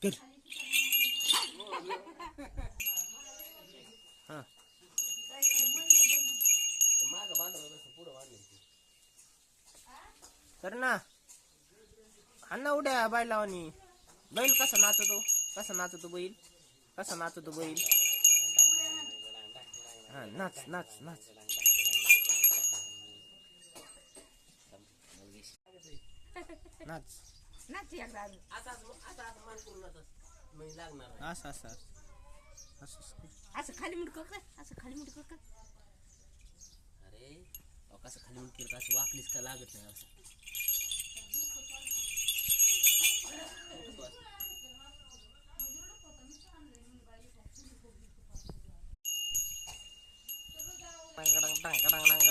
कर हा कर ना अण्णा उड्या बाय लावणी बैल कसा नाचतो बैल कसा नाचतो बैल हा नाच नाच नाच नाच नाच एकदा असं असं असं खाली मुंड कर असं खाली मुंड कर अरे कसं खाली मुंड कर असं वाकलीस का लागत नाही असं टांग टांग टांग टांग